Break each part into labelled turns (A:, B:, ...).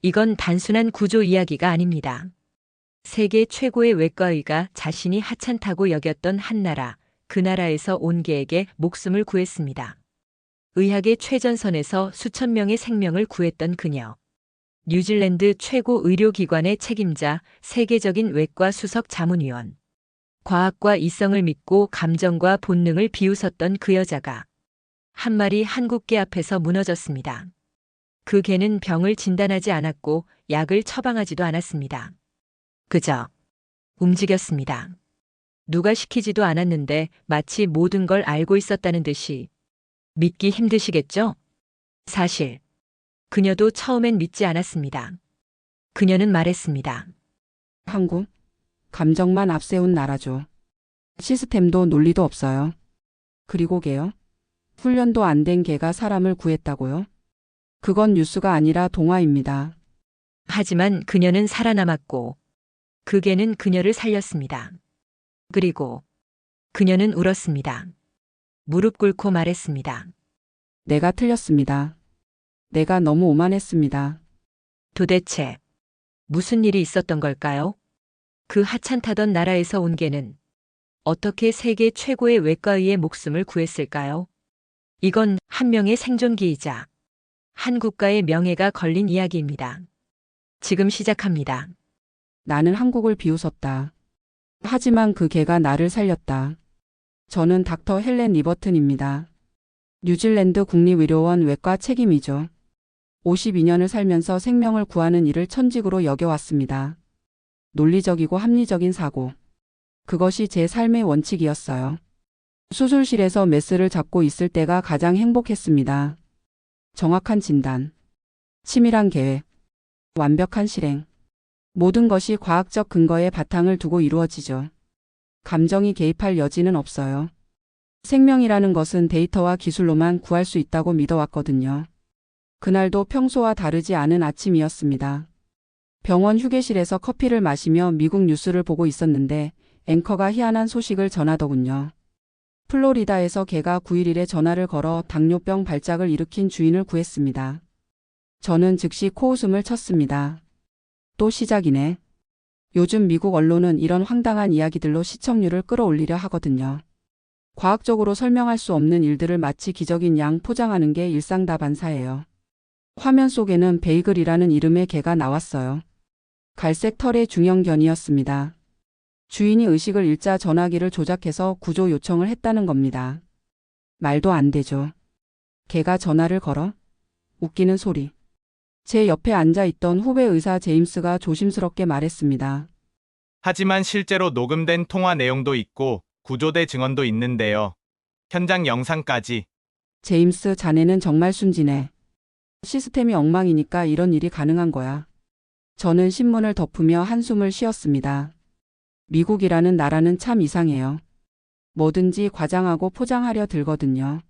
A: 이건 단순한 구조 이야기가 아닙니다. 세계 최고의 외과의가 자신이 하찮다고 여겼던 한 나라, 그 나라에서 온 개에게 목숨을 구했습니다. 의학의 최전선에서 수천 명의 생명을 구했던 그녀. 뉴질랜드 최고 의료기관의 책임자, 세계적인 외과 수석 자문위원. 과학과 이성을 믿고 감정과 본능을 비웃었던 그 여자가 한 마리 한국 개 앞에서 무너졌습니다. 그 개는 병을 진단하지 않았고 약을 처방하지도 않았습니다. 그저 움직였습니다. 누가 시키지도 않았는데 마치 모든 걸 알고 있었다는 듯이. 믿기 힘드시겠죠? 사실 그녀도 처음엔 믿지 않았습니다. 그녀는 말했습니다.
B: 한국? 감정만 앞세운 나라죠. 시스템도 논리도 없어요. 그리고 개요? 훈련도 안 된 개가 사람을 구했다고요? 그건 뉴스가 아니라 동화입니다.
A: 하지만 그녀는 살아남았고 그 개는 그녀를 살렸습니다. 그리고 그녀는 울었습니다. 무릎 꿇고 말했습니다.
B: 내가 틀렸습니다. 내가 너무 오만했습니다.
A: 도대체 무슨 일이 있었던 걸까요? 그 하찮다던 나라에서 온 개는 어떻게 세계 최고의 외과의의 목숨을 구했을까요? 이건 한 명의 생존기이자 한 국가의 명예가 걸린 이야기입니다. 지금 시작합니다.
B: 나는 한국을 비웃었다. 하지만 그 개가 나를 살렸다. 저는 닥터 헬렌 리버튼입니다. 뉴질랜드 국립의료원 외과 책임이죠. 52년을 살면서 생명을 구하는 일을 천직으로 여겨왔습니다. 논리적이고 합리적인 사고. 그것이 제 삶의 원칙이었어요. 수술실에서 메스를 잡고 있을 때가 가장 행복했습니다. 정확한 진단, 치밀한 계획, 완벽한 실행. 모든 것이 과학적 근거에 바탕을 두고 이루어지죠. 감정이 개입할 여지는 없어요. 생명이라는 것은 데이터와 기술로만 구할 수 있다고 믿어왔거든요. 그날도 평소와 다르지 않은 아침이었습니다. 병원 휴게실에서 커피를 마시며 미국 뉴스를 보고 있었는데 앵커가 희한한 소식을 전하더군요. 플로리다에서 개가 9일 일에 전화를 걸어 당뇨병 발작을 일으킨 주인을 구했습니다. 저는 즉시 코웃음을 쳤습니다. 또 시작이네. 요즘 미국 언론은 이런 황당한 이야기들로 시청률을 끌어올리려 하거든요. 과학적으로 설명할 수 없는 일들을 마치 기적인 양 포장하는 게 일상다반사예요. 화면 속에는 베이글이라는 이름의 개가 나왔어요. 갈색 털의 중형견이었습니다. 주인이 의식을 잃자 전화기를 조작해서 구조 요청을 했다는 겁니다. 말도 안 되죠. 개가 전화를 걸어? 웃기는 소리. 제 옆에 앉아있던 후배 의사 제임스가 조심스럽게 말했습니다.
C: 하지만 실제로 녹음된 통화 내용도 있고 구조대 증언도 있는데요. 현장 영상까지.
B: 제임스, 자네는 정말 순진해. 시스템이 엉망이니까 이런 일이 가능한 거야. 저는 신문을 덮으며 한숨을 쉬었습니다. 미국이라는 나라는 참 이상해요. 뭐든지 과장하고 포장하려 들거든요.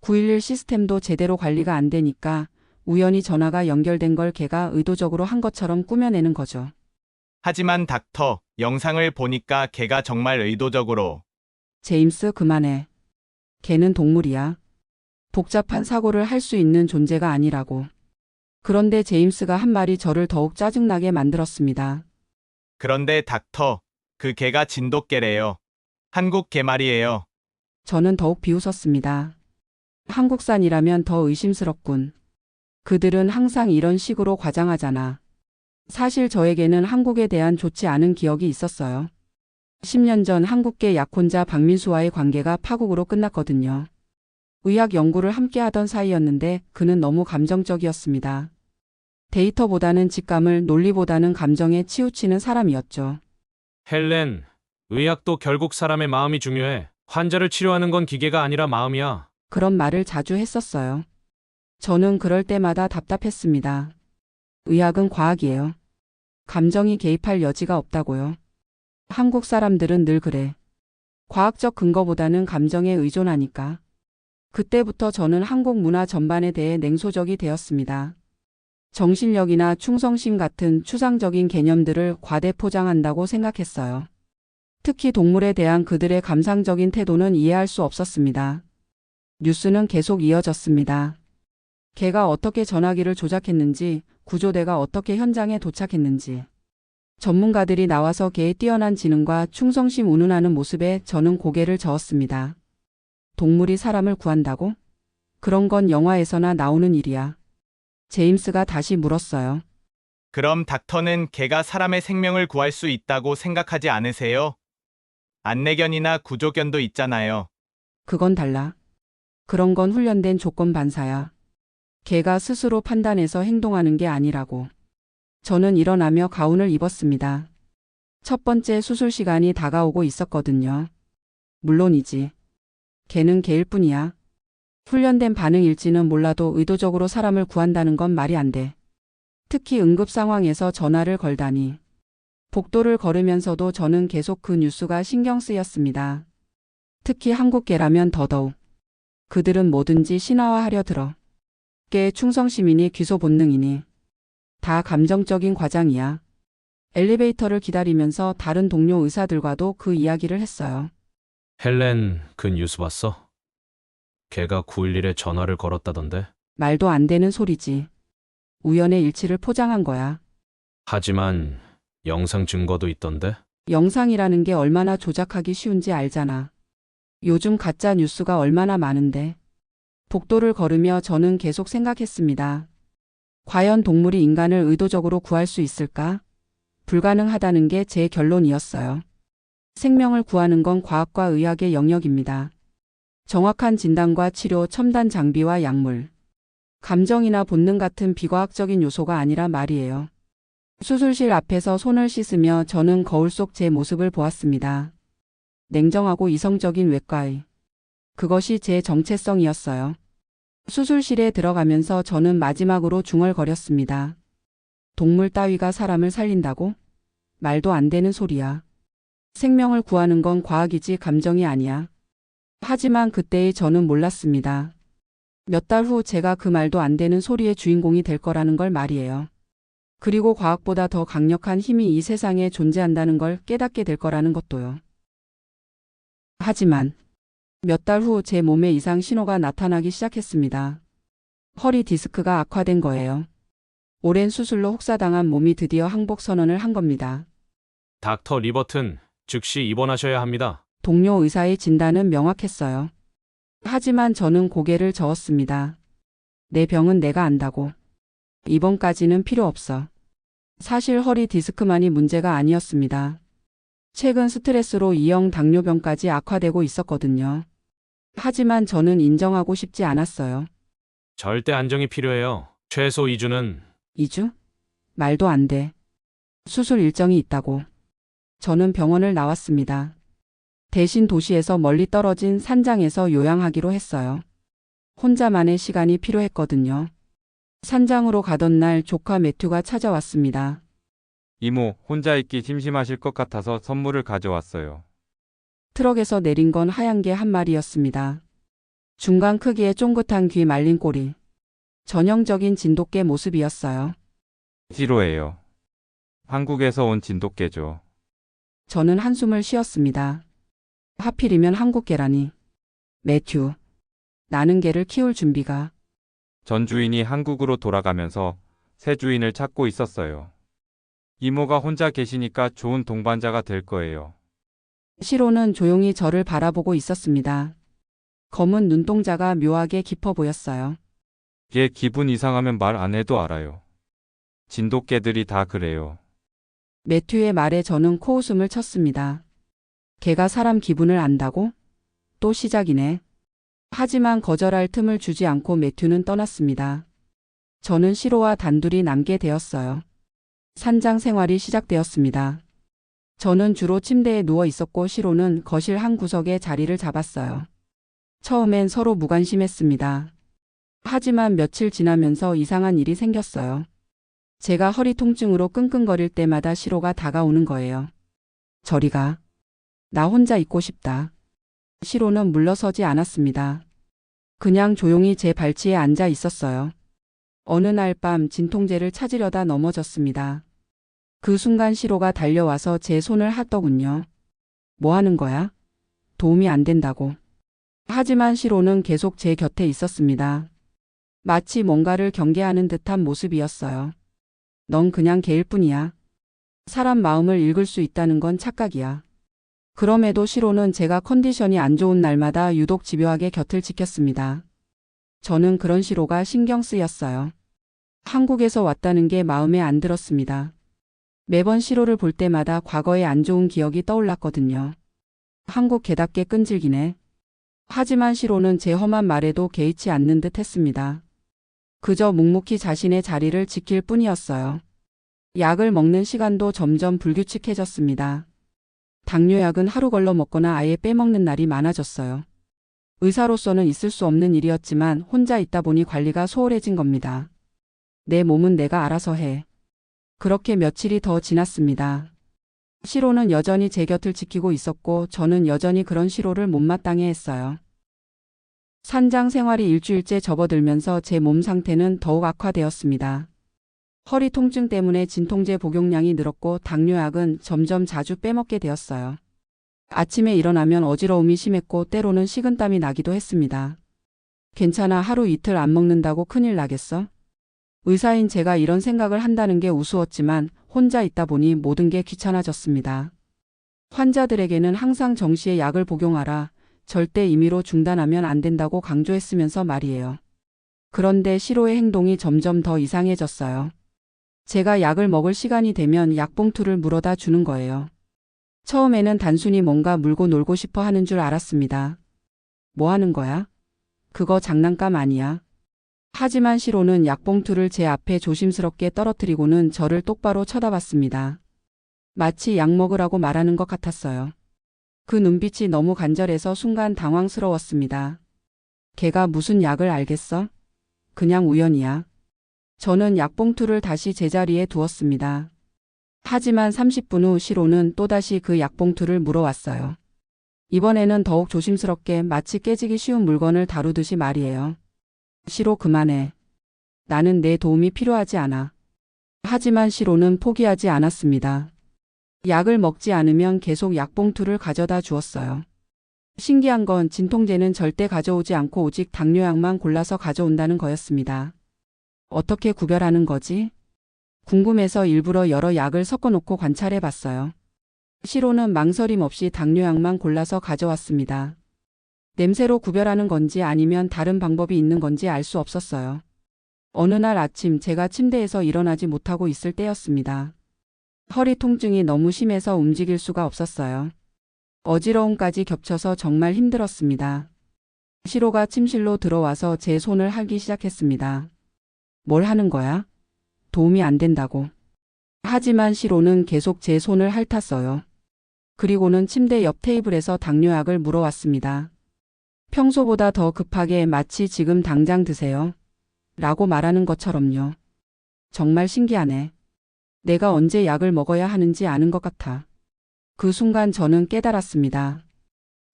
B: 911 시스템도 제대로 관리가 안 되니까 우연히 전화가 연결된 걸 걔가 의도적으로 한 것처럼 꾸며내는 거죠.
C: 하지만 닥터, 영상을 보니까 걔가 정말 의도적으로.
B: 제임스, 그만해. 걔는 동물이야. 복잡한 사고를 할 수 있는 존재가 아니라고. 그런데 제임스가 한 말이 저를 더욱 짜증나게 만들었습니다.
C: 그런데 닥터, 그 개가 진돗개래요. 한국 개 말이에요.
B: 저는 더욱 비웃었습니다. 한국산이라면 더 의심스럽군. 그들은 항상 이런 식으로 과장하잖아. 사실 저에게는 한국에 대한 좋지 않은 기억이 있었어요. 10년 전 한국계 약혼자 박민수와의 관계가 파국으로 끝났거든요. 의학 연구를 함께 하던 사이였는데 그는 너무 감정적이었습니다. 데이터보다는 직감을, 논리보다는 감정에 치우치는 사람이었죠.
D: 헬렌, 의학도 결국 사람의 마음이 중요해. 환자를 치료하는 건 기계가 아니라 마음이야.
B: 그런 말을 자주 했었어요. 저는 그럴 때마다 답답했습니다. 의학은 과학이에요. 감정이 개입할 여지가 없다고요. 한국 사람들은 늘 그래. 과학적 근거보다는 감정에 의존하니까. 그때부터 저는 한국 문화 전반에 대해 냉소적이 되었습니다. 정신력이나 충성심 같은 추상적인 개념들을 과대 포장한다고 생각했어요. 특히 동물에 대한 그들의 감상적인 태도는 이해할 수 없었습니다. 뉴스는 계속 이어졌습니다. 걔가 어떻게 전화기를 조작했는지, 구조대가 어떻게 현장에 도착했는지. 전문가들이 나와서 걔의 뛰어난 지능과 충성심 운운하는 모습에 저는 고개를 저었습니다. 동물이 사람을 구한다고? 그런 건 영화에서나 나오는 일이야. 제임스가 다시 물었어요.
C: 그럼 닥터는 개가 사람의 생명을 구할 수 있다고 생각하지 않으세요? 안내견이나 구조견도 있잖아요.
B: 그건 달라. 그런 건 훈련된 조건 반사야. 걔가 스스로 판단해서 행동하는 게 아니라고. 저는 일어나며 가운을 입었습니다. 첫 번째 수술 시간이 다가오고 있었거든요. 물론이지. 걔는 걔일 뿐이야. 훈련된 반응일지는 몰라도 의도적으로 사람을 구한다는 건 말이 안 돼. 특히 응급 상황에서 전화를 걸다니. 복도를 걸으면서도 저는 계속 그 뉴스가 신경 쓰였습니다. 특히 한국계라면 더더욱. 그들은 뭐든지 신화화하려 들어. 꽤 충성심이니 귀소 본능이니. 다 감정적인 과장이야. 엘리베이터를 기다리면서 다른 동료 의사들과도 그 이야기를 했어요.
D: 헬렌, 그 뉴스 봤어? 걔가 911에 전화를 걸었다던데?
B: 말도 안 되는 소리지. 우연의 일치를 포장한 거야.
D: 하지만 영상 증거도 있던데?
B: 영상이라는 게 얼마나 조작하기 쉬운지 알잖아. 요즘 가짜 뉴스가 얼마나 많은데. 복도를 걸으며 저는 계속 생각했습니다. 과연 동물이 인간을 의도적으로 구할 수 있을까? 불가능하다는 게 제 결론이었어요. 생명을 구하는 건 과학과 의학의 영역입니다. 정확한 진단과 치료, 첨단 장비와 약물. 감정이나 본능 같은 비과학적인 요소가 아니라 말이에요. 수술실 앞에서 손을 씻으며 저는 거울 속 제 모습을 보았습니다. 냉정하고 이성적인 외과의. 그것이 제 정체성이었어요. 수술실에 들어가면서 저는 마지막으로 중얼거렸습니다. 동물 따위가 사람을 살린다고? 말도 안 되는 소리야. 생명을 구하는 건 과학이지 감정이 아니야. 하지만 그때의 저는 몰랐습니다. 몇 달 후 제가 그 말도 안 되는 소리의 주인공이 될 거라는 걸 말이에요. 그리고 과학보다 더 강력한 힘이 이 세상에 존재한다는 걸 깨닫게 될 거라는 것도요. 하지만 몇 달 후 제 몸에 이상 신호가 나타나기 시작했습니다. 허리 디스크가 악화된 거예요. 오랜 수술로 혹사당한 몸이 드디어 항복 선언을 한 겁니다.
D: 닥터 리버튼, 즉시 입원하셔야 합니다.
B: 동료 의사의 진단은 명확했어요. 하지만 저는 고개를 저었습니다. 내 병은 내가 안다고. 입원까지는 필요 없어. 사실 허리 디스크만이 문제가 아니었습니다. 최근 스트레스로 2형 당뇨병까지 악화되고 있었거든요. 하지만 저는 인정하고 싶지 않았어요.
D: 절대 안정이 필요해요. 최소 2주는
B: 2주? 말도 안 돼. 수술 일정이 있다고. 저는 병원을 나왔습니다. 대신 도시에서 멀리 떨어진 산장에서 요양하기로 했어요. 혼자만의 시간이 필요했거든요. 산장으로 가던 날 조카 매튜가 찾아왔습니다.
E: 이모, 혼자 있기 심심하실 것 같아서 선물을 가져왔어요.
B: 트럭에서 내린 건 하얀 개 한 마리였습니다. 중간 크기의 쫑긋한 귀 말린 꼬리. 전형적인 진돗개 모습이었어요.
E: 시로예요. 한국에서 온 진돗개죠.
B: 저는 한숨을 쉬었습니다. 하필이면 한국 개라니. 매튜. 나는 개를 키울 준비가.
E: 전 주인이 한국으로 돌아가면서 새 주인을 찾고 있었어요. 이모가 혼자 계시니까 좋은 동반자가 될 거예요.
B: 시로는 조용히 저를 바라보고 있었습니다. 검은 눈동자가 묘하게 깊어 보였어요.
E: 걔 기분 이상하면 말 안 해도 알아요. 진돗개들이 다 그래요.
B: 매튜의 말에 저는 코웃음을 쳤습니다. 걔가 사람 기분을 안다고? 또 시작이네. 하지만 거절할 틈을 주지 않고 매튜는 떠났습니다. 저는 시로와 단둘이 남게 되었어요. 산장 생활이 시작되었습니다. 저는 주로 침대에 누워 있었고 시로는 거실 한 구석에 자리를 잡았어요. 처음엔 서로 무관심했습니다. 하지만 며칠 지나면서 이상한 일이 생겼어요. 제가 허리 통증으로 끙끙거릴 때마다 시로가 다가오는 거예요. 저리 가. 나 혼자 있고 싶다. 시로는 물러서지 않았습니다. 그냥 조용히 제 발치에 앉아 있었어요. 어느 날 밤 진통제를 찾으려다 넘어졌습니다. 그 순간 시로가 달려와서 제 손을 핫더군요. 뭐 하는 거야? 도움이 안 된다고. 하지만 시로는 계속 제 곁에 있었습니다. 마치 뭔가를 경계하는 듯한 모습이었어요. 넌 그냥 개일 뿐이야. 사람 마음을 읽을 수 있다는 건 착각이야. 그럼에도 시로는 제가 컨디션이 안 좋은 날마다 유독 집요하게 곁을 지켰습니다. 저는 그런 시로가 신경 쓰였어요. 한국에서 왔다는 게 마음에 안 들었습니다. 매번 시로를 볼 때마다 과거의 안 좋은 기억이 떠올랐거든요. 한국 개답게 끈질기네. 하지만 시로는 제 험한 말에도 개의치 않는 듯 했습니다. 그저 묵묵히 자신의 자리를 지킬 뿐이었어요. 약을 먹는 시간도 점점 불규칙해졌습니다. 당뇨약은 하루 걸러 먹거나 아예 빼먹는 날이 많아졌어요. 의사로서는 있을 수 없는 일이었지만 혼자 있다 보니 관리가 소홀해진 겁니다. 내 몸은 내가 알아서 해. 그렇게 며칠이 더 지났습니다. 시로는 여전히 제 곁을 지키고 있었고 저는 여전히 그런 시로를 못마땅해 했어요. 산장 생활이 일주일째 접어들면서 제 몸 상태는 더욱 악화되었습니다. 허리 통증 때문에 진통제 복용량이 늘었고 당뇨약은 점점 자주 빼먹게 되었어요. 아침에 일어나면 어지러움이 심했고 때로는 식은땀이 나기도 했습니다. 괜찮아, 하루 이틀 안 먹는다고 큰일 나겠어? 의사인 제가 이런 생각을 한다는 게 우스웠지만 혼자 있다 보니 모든 게 귀찮아졌습니다. 환자들에게는 항상 정시에 약을 복용하라, 절대 임의로 중단하면 안 된다고 강조했으면서 말이에요. 그런데 시로의 행동이 점점 더 이상해졌어요. 제가 약을 먹을 시간이 되면 약봉투를 물어다 주는 거예요. 처음에는 단순히 뭔가 물고 놀고 싶어 하는 줄 알았습니다. 뭐 하는 거야? 그거 장난감 아니야. 하지만 시로는 약봉투를 제 앞에 조심스럽게 떨어뜨리고는 저를 똑바로 쳐다봤습니다. 마치 약 먹으라고 말하는 것 같았어요. 그 눈빛이 너무 간절해서 순간 당황스러웠습니다. 걔가 무슨 약을 알겠어? 그냥 우연이야. 저는 약봉투를 다시 제자리에 두었습니다. 하지만 30분 후 시로는 또다시 그 약봉투를 물어왔어요. 이번에는 더욱 조심스럽게 마치 깨지기 쉬운 물건을 다루듯이 말이에요. 시로, 그만해. 나는 내 도움이 필요하지 않아. 하지만 시로는 포기하지 않았습니다. 약을 먹지 않으면 계속 약봉투를 가져다 주었어요. 신기한 건 진통제는 절대 가져오지 않고 오직 당뇨약만 골라서 가져온다는 거였습니다. 어떻게 구별하는 거지? 궁금해서 일부러 여러 약을 섞어놓고 관찰해 봤어요. 시로는 망설임 없이 당뇨약만 골라서 가져왔습니다. 냄새로 구별하는 건지 아니면 다른 방법이 있는 건지 알 수 없었어요. 어느 날 아침 제가 침대에서 일어나지 못하고 있을 때였습니다. 허리 통증이 너무 심해서 움직일 수가 없었어요. 어지러움까지 겹쳐서 정말 힘들었습니다. 시로가 침실로 들어와서 제 손을 핥기 시작했습니다. 뭘 하는 거야? 도움이 안 된다고. 하지만 시로는 계속 제 손을 핥았어요. 그리고는 침대 옆 테이블에서 당뇨약을 물어왔습니다. 평소보다 더 급하게 마치 지금 당장 드세요. 라고 말하는 것처럼요. 정말 신기하네. 내가 언제 약을 먹어야 하는지 아는 것 같아. 그 순간 저는 깨달았습니다.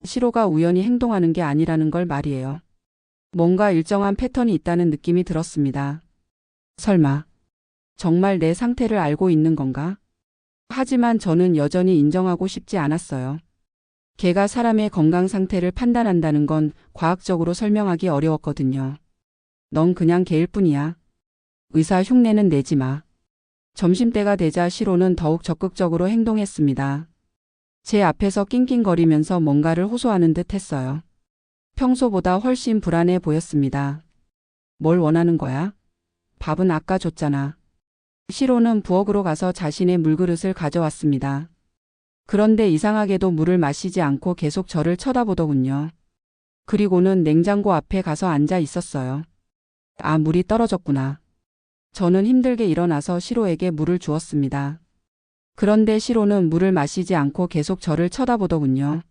B: 시로가 우연히 행동하는 게 아니라는 걸 말이에요. 뭔가 일정한 패턴이 있다는 느낌이 들었습니다. 설마 정말 내 상태를 알고 있는 건가? 하지만 저는 여전히 인정하고 싶지 않았어요. 걔가 사람의 건강 상태를 판단한다는 건 과학적으로 설명하기 어려웠거든요. 넌 그냥 걔일 뿐이야. 의사 흉내는 내지 마. 점심때가 되자 시로는 더욱 적극적으로 행동했습니다. 제 앞에서 낑낑거리면서 뭔가를 호소하는 듯 했어요. 평소보다 훨씬 불안해 보였습니다. 뭘 원하는 거야? 밥은 아까 줬잖아. 시로는 부엌으로 가서 자신의 물그릇을 가져왔습니다. 그런데 이상하게도 물을 마시지 않고 계속 저를 쳐다보더군요. 그리고는 냉장고 앞에 가서 앉아 있었어요. 아, 물이 떨어졌구나. 저는 힘들게 일어나서 시로에게 물을 주었습니다. 그런데 시로는 물을 마시지 않고 계속 저를 쳐다보더군요.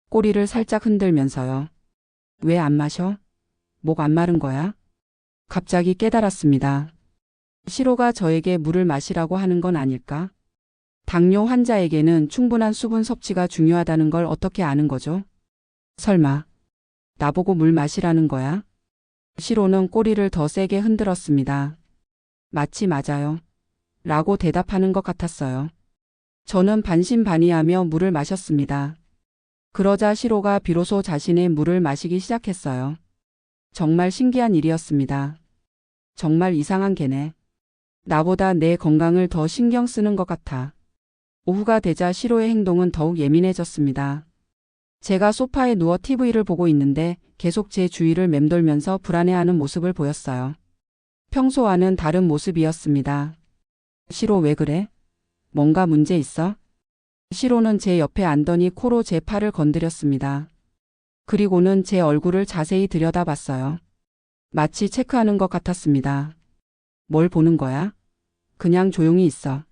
B: 꼬리를 살짝 흔들면서요. 왜 안 마셔? 목 안 마른 거야? 갑자기 깨달았습니다. 시로가 저에게 물을 마시라고 하는 건 아닐까? 당뇨 환자에게는 충분한 수분 섭취가 중요하다는 걸 어떻게 아는 거죠? 설마 나보고 물 마시라는 거야? 시로는 꼬리를 더 세게 흔들었습니다. 마치 맞아요. 라고 대답하는 것 같았어요. 저는 반신반의하며 물을 마셨습니다. 그러자 시로가 비로소 자신의 물을 마시기 시작했어요. 정말 신기한 일이었습니다. 정말 이상한 개네. 나보다 내 건강을 더 신경 쓰는 것 같아. 오후가 되자 시로의 행동은 더욱 예민해졌습니다. 제가 소파에 누워 TV를 보고 있는데 계속 제 주위를 맴돌면서 불안해하는 모습을 보였어요. 평소와는 다른 모습이었습니다. 시로 왜 그래? 뭔가 문제 있어? 시로는 제 옆에 앉더니 코로 제 팔을 건드렸습니다. 그리고는 제 얼굴을 자세히 들여다봤어요. 마치 체크하는 것 같았습니다. 뭘 보는 거야? 그냥 조용히 있어.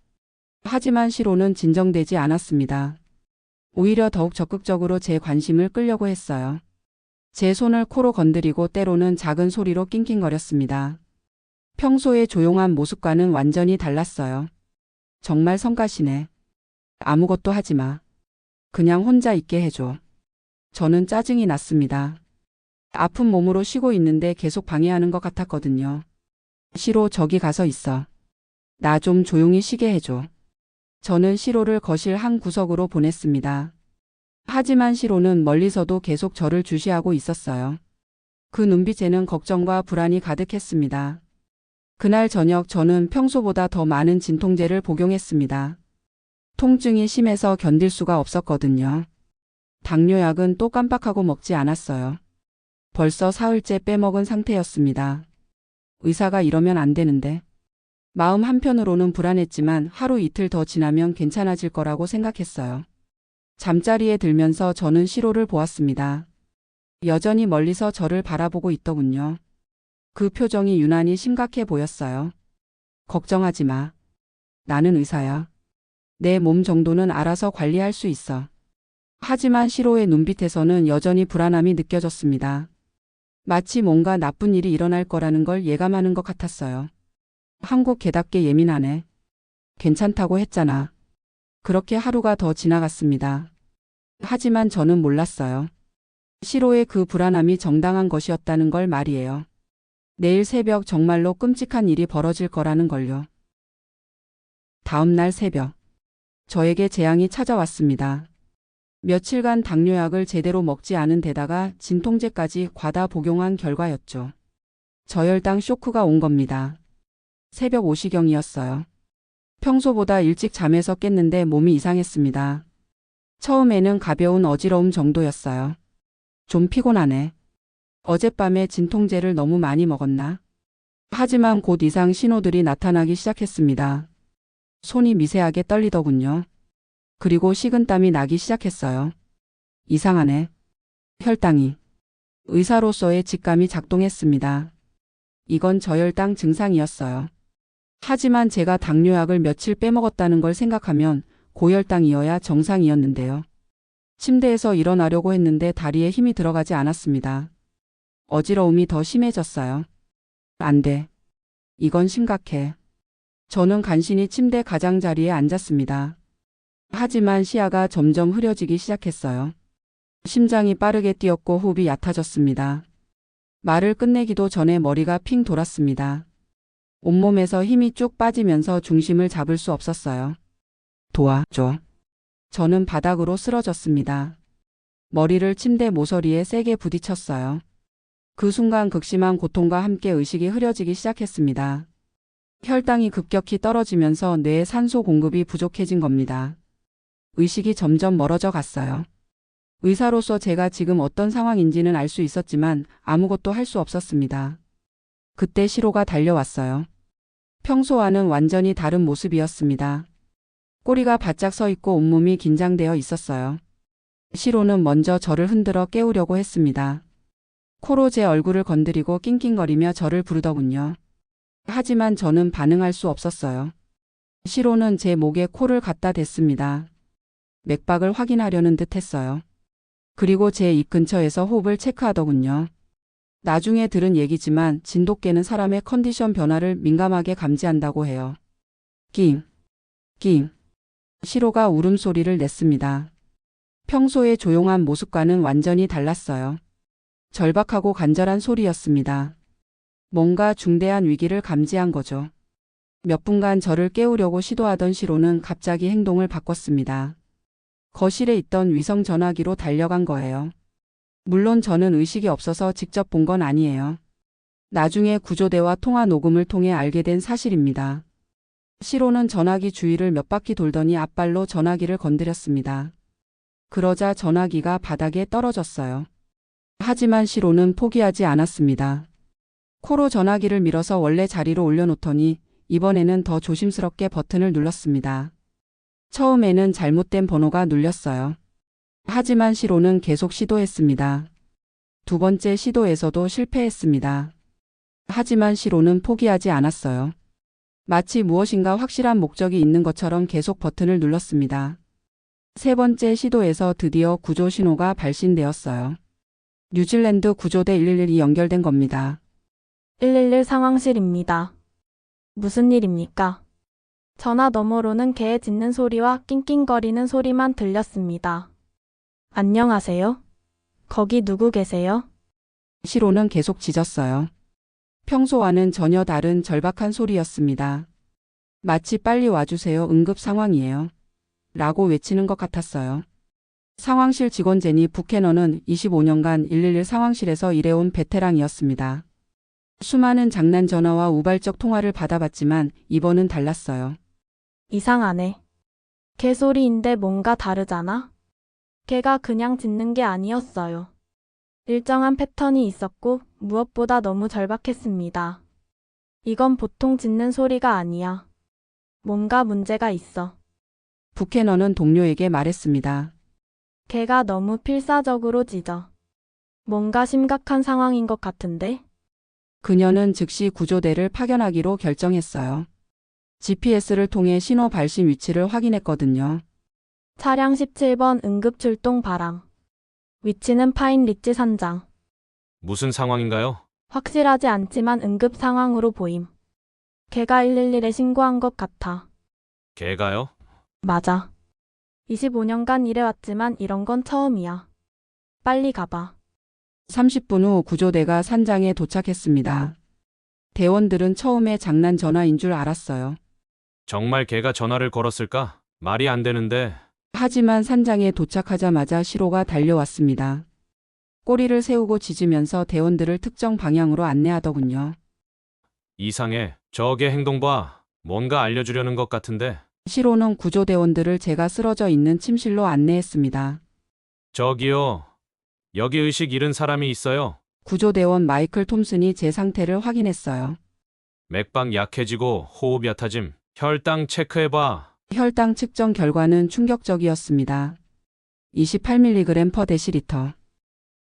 B: 하지만 시로는 진정되지 않았습니다. 오히려 더욱 적극적으로 제 관심을 끌려고 했어요. 제 손을 코로 건드리고 때로는 작은 소리로 낑낑거렸습니다. 평소의 조용한 모습과는 완전히 달랐어요. 정말 성가시네. 아무것도 하지 마. 그냥 혼자 있게 해줘. 저는 짜증이 났습니다. 아픈 몸으로 쉬고 있는데 계속 방해하는 것 같았거든요. 시로 저기 가서 있어. 나 좀 조용히 쉬게 해줘. 저는 시로를 거실 한 구석으로 보냈습니다. 하지만 시로는 멀리서도 계속 저를 주시하고 있었어요. 그 눈빛에는 걱정과 불안이 가득했습니다. 그날 저녁 저는 평소보다 더 많은 진통제를 복용했습니다. 통증이 심해서 견딜 수가 없었거든요. 당뇨약은 또 깜빡하고 먹지 않았어요. 벌써 사흘째 빼먹은 상태였습니다. 의사가 이러면 안 되는데. 마음 한편으로는 불안했지만 하루 이틀 더 지나면 괜찮아질 거라고 생각했어요. 잠자리에 들면서 저는 시로를 보았습니다. 여전히 멀리서 저를 바라보고 있더군요. 그 표정이 유난히 심각해 보였어요. 걱정하지 마. 나는 의사야. 내 몸 정도는 알아서 관리할 수 있어. 하지만 시로의 눈빛에서는 여전히 불안함이 느껴졌습니다. 마치 뭔가 나쁜 일이 일어날 거라는 걸 예감하는 것 같았어요. 한국 개답게 예민하네. 괜찮다고 했잖아. 그렇게 하루가 더 지나갔습니다. 하지만 저는 몰랐어요. 시로의 그 불안함이 정당한 것이었다는 걸 말이에요. 내일 새벽 정말로 끔찍한 일이 벌어질 거라는 걸요. 다음 날 새벽. 저에게 재앙이 찾아왔습니다. 며칠간 당뇨약을 제대로 먹지 않은 데다가 진통제까지 과다 복용한 결과였죠. 저혈당 쇼크가 온 겁니다. 새벽 5시경이었어요. 평소보다 일찍 잠에서 깼는데 몸이 이상했습니다. 처음에는 가벼운 어지러움 정도였어요. 좀 피곤하네. 어젯밤에 진통제를 너무 많이 먹었나? 하지만 곧 이상 신호들이 나타나기 시작했습니다. 손이 미세하게 떨리더군요. 그리고 식은땀이 나기 시작했어요. 이상하네. 혈당이. 의사로서의 직감이 작동했습니다. 이건 저혈당 증상이었어요. 하지만 제가 당뇨약을 며칠 빼먹었다는 걸 생각하면 고혈당이어야 정상이었는데요. 침대에서 일어나려고 했는데 다리에 힘이 들어가지 않았습니다. 어지러움이 더 심해졌어요. 안 돼. 이건 심각해. 저는 간신히 침대 가장자리에 앉았습니다. 하지만 시야가 점점 흐려지기 시작했어요. 심장이 빠르게 뛰었고 호흡이 얕아졌습니다. 말을 끝내기도 전에 머리가 핑 돌았습니다. 온몸에서 힘이 쭉 빠지면서 중심을 잡을 수 없었어요. 도와줘. 저는 바닥으로 쓰러졌습니다. 머리를 침대 모서리에 세게 부딪혔어요. 그 순간 극심한 고통과 함께 의식이 흐려지기 시작했습니다. 혈당이 급격히 떨어지면서 뇌의 산소 공급이 부족해진 겁니다. 의식이 점점 멀어져 갔어요. 의사로서 제가 지금 어떤 상황인지는 알 수 있었지만 아무것도 할 수 없었습니다. 그때 시로가 달려왔어요. 평소와는 완전히 다른 모습이었습니다. 꼬리가 바짝 서 있고 온몸이 긴장되어 있었어요. 시로는 먼저 저를 흔들어 깨우려고 했습니다. 코로 제 얼굴을 건드리고 낑낑거리며 저를 부르더군요. 하지만 저는 반응할 수 없었어요. 시로는 제 목에 코를 갖다 댔습니다. 맥박을 확인하려는 듯 했어요. 그리고 제 입 근처에서 호흡을 체크하더군요. 나중에 들은 얘기지만 진돗개는 사람의 컨디션 변화를 민감하게 감지한다고 해요. 낑. 시로가 울음소리를 냈습니다. 평소의 조용한 모습과는 완전히 달랐어요. 절박하고 간절한 소리였습니다. 뭔가 중대한 위기를 감지한 거죠. 몇 분간 저를 깨우려고 시도하던 시로는 갑자기 행동을 바꿨습니다. 거실에 있던 위성 전화기로 달려간 거예요. 물론 저는 의식이 없어서 직접 본 건 아니에요. 나중에 구조대와 통화 녹음을 통해 알게 된 사실입니다. 시로는 전화기 주위를 몇 바퀴 돌더니 앞발로 전화기를 건드렸습니다. 그러자 전화기가 바닥에 떨어졌어요. 하지만 시로는 포기하지 않았습니다. 코로 전화기를 밀어서 원래 자리로 올려놓더니 이번에는 더 조심스럽게 버튼을 눌렀습니다. 처음에는 잘못된 번호가 눌렸어요. 하지만 시로는 계속 시도했습니다. 두 번째 시도에서도 실패했습니다. 하지만 시로는 포기하지 않았어요. 마치 무엇인가 확실한 목적이 있는 것처럼 계속 버튼을 눌렀습니다. 세 번째 시도에서 드디어 구조 신호가 발신되었어요. 뉴질랜드 구조대 111이 연결된 겁니다.
F: 111 상황실입니다. 무슨 일입니까? 전화 너머로는 개 짖는 소리와 낑낑거리는 소리만 들렸습니다. 안녕하세요? 거기 누구 계세요?
B: 시로는 계속 짖었어요. 평소와는 전혀 다른 절박한 소리였습니다. 마치 빨리 와주세요. 응급 상황이에요. 라고 외치는 것 같았어요. 상황실 직원 제니 부캐너는 25년간 111 상황실에서 일해온 베테랑이었습니다. 수많은 장난 전화와 우발적 통화를 받아봤지만 이번은 달랐어요.
F: 이상하네. 개 소리인데 뭔가 다르잖아? 개가 그냥 짖는 게 아니었어요. 일정한 패턴이 있었고 무엇보다 너무 절박했습니다. 이건 보통 짖는 소리가 아니야. 뭔가 문제가 있어.
B: 부캐너는 동료에게 말했습니다.
F: 개가 너무 필사적으로 짖어. 뭔가 심각한 상황인 것 같은데?
B: 그녀는 즉시 구조대를 파견하기로 결정했어요. GPS를 통해 신호 발신 위치를 확인했거든요.
F: 차량 17번 응급 출동 바람. 위치는 파인 리치 산장.
D: 무슨 상황인가요?
F: 확실하지 않지만 응급 상황으로 보임. 개가 111에 신고한 것 같아.
D: 개가요?
F: 맞아. 25년간 일해왔지만 이런 건 처음이야. 빨리 가봐.
B: 30분 후 구조대가 산장에 도착했습니다. 대원들은 처음에 장난 전화인 줄 알았어요.
D: 정말 개가 전화를 걸었을까? 말이 안 되는데.
B: 하지만 산장에 도착하자마자 시로가 달려왔습니다. 꼬리를 세우고 짖으면서 대원들을 특정 방향으로 안내하더군요.
D: 이상해. 저게 행동 봐. 뭔가 알려주려는 것 같은데.
B: 시로는 구조대원들을 제가 쓰러져 있는 침실로 안내했습니다.
D: 저기요. 여기 의식 잃은 사람이 있어요.
B: 구조대원 마이클 톰슨이 제 상태를 확인했어요.
D: 맥박 약해지고 호흡 얕아짐. 혈당 체크해봐.
B: 혈당 측정 결과는 충격적이었습니다. 28mg/dL.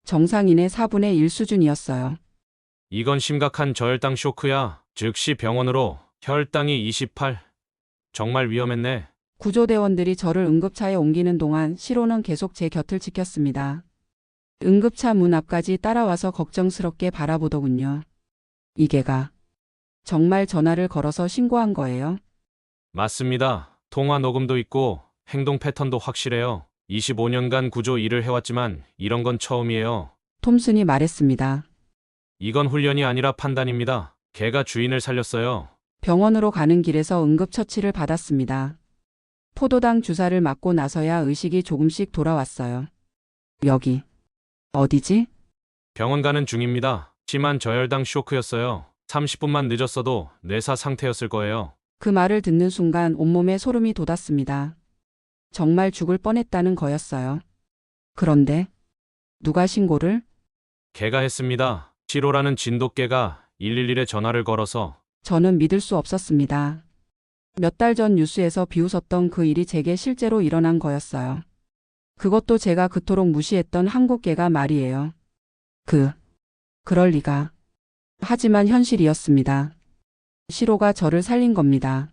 B: 정상인의 4분의 1 수준이었어요.
D: 이건 심각한 저혈당 쇼크야. 즉시 병원으로. 혈당이 28. 정말 위험했네.
B: 구조대원들이 저를 응급차에 옮기는 동안 시로는 계속 제 곁을 지켰습니다. 응급차 문 앞까지 따라와서 걱정스럽게 바라보더군요. 이 개가 정말 전화를 걸어서 신고한 거예요?
D: 맞습니다. 통화 녹음도 있고 행동 패턴도 확실해요. 25년간 구조 일을 해왔지만 이런 건 처음이에요.
B: 톰슨이 말했습니다.
D: 이건 훈련이 아니라 판단입니다. 개가 주인을 살렸어요.
B: 병원으로 가는 길에서 응급처치를 받았습니다. 포도당 주사를 맞고 나서야 의식이 조금씩 돌아왔어요. 여기 어디지?
D: 병원 가는 중입니다. 심한 저혈당 쇼크였어요. 30분만 늦었어도 뇌사 상태였을 거예요.
B: 그 말을 듣는 순간 온몸에 소름이 돋았습니다. 정말 죽을 뻔했다는 거였어요. 그런데 누가 신고를?
D: 개가 했습니다. 시로라는 진돗개가 111에 전화를 걸어서.
B: 저는 믿을 수 없었습니다. 몇 달 전 뉴스에서 비웃었던 그 일이 제게 실제로 일어난 거였어요. 그것도 제가 그토록 무시했던 한국개가 말이에요. 그럴 리가. 하지만 현실이었습니다. 시로가 저를 살린 겁니다.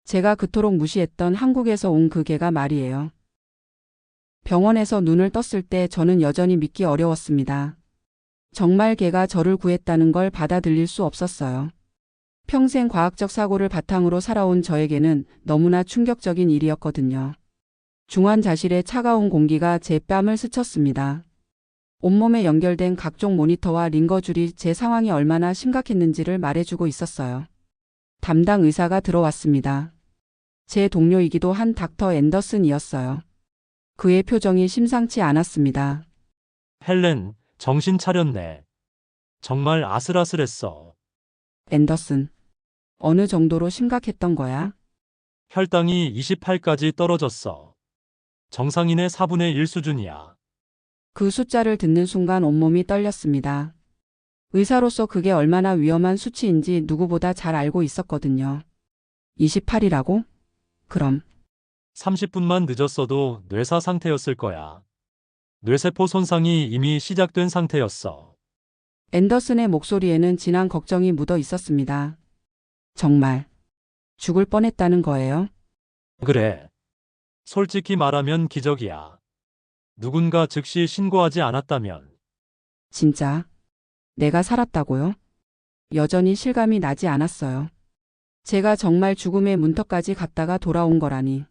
B: 제가 그토록 무시했던 한국에서 온 그 개가 말이에요. 병원에서 눈을 떴을 때 저는 여전히 믿기 어려웠습니다. 정말 개가 저를 구했다는 걸 받아들일 수 없었어요. 평생 과학적 사고를 바탕으로 살아온 저에게는 너무나 충격적인 일이었거든요. 중환자실의 차가운 공기가 제 뺨을 스쳤습니다. 온몸에 연결된 각종 모니터와 링거줄이 제 상황이 얼마나 심각했는지를 말해주고 있었어요. 담당 의사가 들어왔습니다. 제 동료이기도 한 닥터 앤더슨이었어요. 그의 표정이 심상치 않았습니다.
G: 헬렌, 정신 차렸네. 정말 아슬아슬했어.
B: 앤더슨. 어느 정도로 심각했던 거야?
G: 혈당이 28까지 떨어졌어. 정상인의 4분의 1 수준이야.
B: 그 숫자를 듣는 순간 온몸이 떨렸습니다. 의사로서 그게 얼마나 위험한 수치인지 누구보다 잘 알고 있었거든요. 28이라고? 그럼
G: 30분만 늦었어도 뇌사 상태였을 거야. 뇌세포 손상이 이미 시작된 상태였어.
B: 앤더슨의 목소리에는 진한 걱정이 묻어 있었습니다. 정말 죽을 뻔했다는 거예요?
G: 그래. 솔직히 말하면 기적이야. 누군가 즉시 신고하지 않았다면.
B: 진짜 내가 살았다고요? 여전히 실감이 나지 않았어요. 제가 정말 죽음의 문턱까지 갔다가 돌아온 거라니.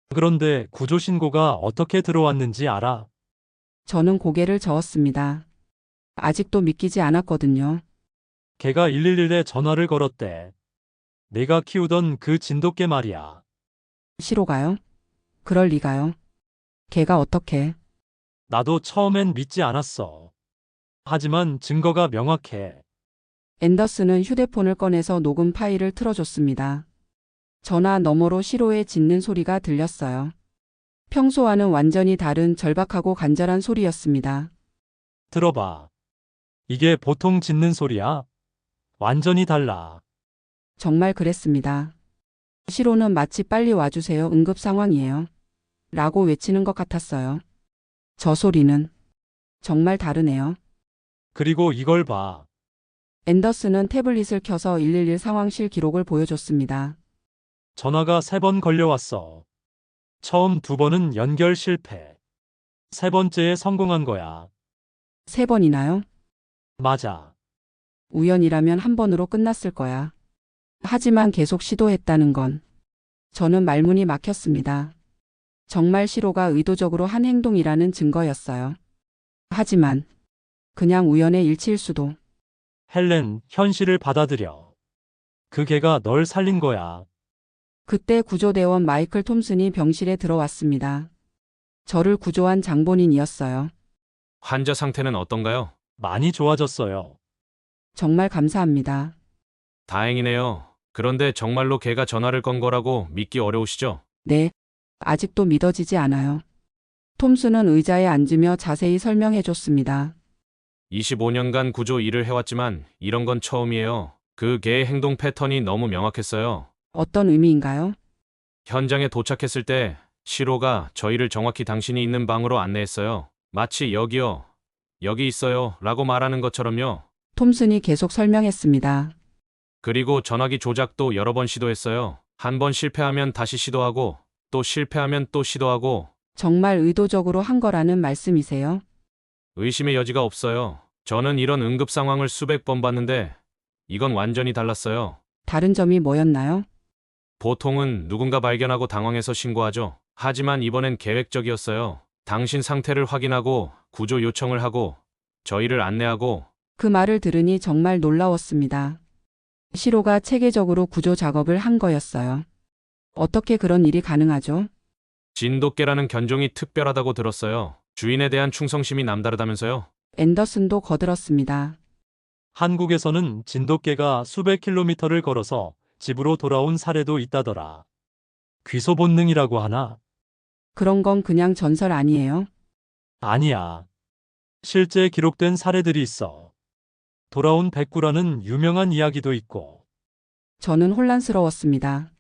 G: 그런데 구조 신고가 어떻게 들어왔는지 알아?
B: 저는 고개를 저었습니다. 아직도 믿기지 않았거든요.
G: 걔가 111에 전화를 걸었대. 내가 키우던 그 진돗개 말이야.
B: 시로가요? 그럴 리가요. 걔가 어떻게?
G: 나도 처음엔 믿지 않았어. 하지만 증거가 명확해.
B: 앤더슨은 휴대폰을 꺼내서 녹음 파일을 틀어줬습니다. 전화 너머로 시로의 짖는 소리가 들렸어요. 평소와는 완전히 다른 절박하고 간절한 소리였습니다.
G: 들어봐. 이게 보통 짖는 소리야? 완전히 달라.
B: 정말 그랬습니다. 시로는 마치 빨리 와주세요. 응급 상황이에요. 라고 외치는 것 같았어요. 저 소리는 정말 다르네요.
G: 그리고 이걸 봐.
B: 앤더슨은 태블릿을 켜서 111 상황실 기록을 보여줬습니다.
G: 전화가 3번 걸려왔어. 처음 2번은 연결 실패. 3번째에 성공한 거야.
B: 3번이나요?
G: 맞아.
B: 우연이라면 한 번으로 끝났을 거야. 하지만 계속 시도했다는 건 저는 말문이 막혔습니다. 정말 시로가 의도적으로 한 행동이라는 증거였어요. 하지만 그냥 우연의 일치일 수도.
G: 헬렌, 현실을 받아들여. 그 개가 널 살린 거야.
B: 그때 구조대원 마이클 톰슨이 병실에 들어왔습니다. 저를 구조한 장본인이었어요.
D: 환자 상태는 어떤가요?
G: 많이 좋아졌어요.
B: 정말 감사합니다.
D: 다행이네요. 그런데 정말로 걔가 전화를 건 거라고 믿기 어려우시죠?
B: 네, 아직도 믿어지지 않아요. 톰슨은 의자에 앉으며 자세히 설명해 줬습니다.
D: 25년간 구조 일을 해왔지만 이런 건 처음이에요. 그 개의 행동 패턴이 너무 명확했어요.
B: 어떤 의미인가요?
D: 현장에 도착했을 때 시로가 저희를 정확히 당신이 있는 방으로 안내했어요. 마치 여기요, 여기 있어요 라고 말하는 것처럼요.
B: 톰슨이 계속 설명했습니다.
D: 그리고 전화기 조작도 여러 번 시도했어요. 한 번 실패하면 다시 시도하고 또 실패하면 또 시도하고.
B: 정말 의도적으로 한 거라는 말씀이세요?
D: 의심의 여지가 없어요. 저는 이런 응급 상황을 수백 번 봤는데 이건 완전히 달랐어요.
B: 다른 점이 뭐였나요?
D: 보통은 누군가 발견하고 당황해서 신고하죠. 하지만 이번엔 계획적이었어요. 당신 상태를 확인하고 구조 요청을 하고 저희를 안내하고.
B: 그 말을 들으니 정말 놀라웠습니다. 시로가 체계적으로 구조 작업을 한 거였어요. 어떻게 그런 일이 가능하죠?
D: 진돗개라는 견종이 특별하다고 들었어요. 주인에 대한 충성심이 남다르다면서요.
B: 앤더슨도 거들었습니다.
G: 한국에서는 진돗개가 수백 킬로미터를 걸어서 집으로 돌아온 사례도 있다더라. 귀소 본능이라고 하나?
B: 그런 건 그냥 전설 아니에요?
G: 아니야. 실제 기록된 사례들이 있어. 돌아온 백구라는 유명한 이야기도 있고.
B: 저는 혼란스러웠습니다.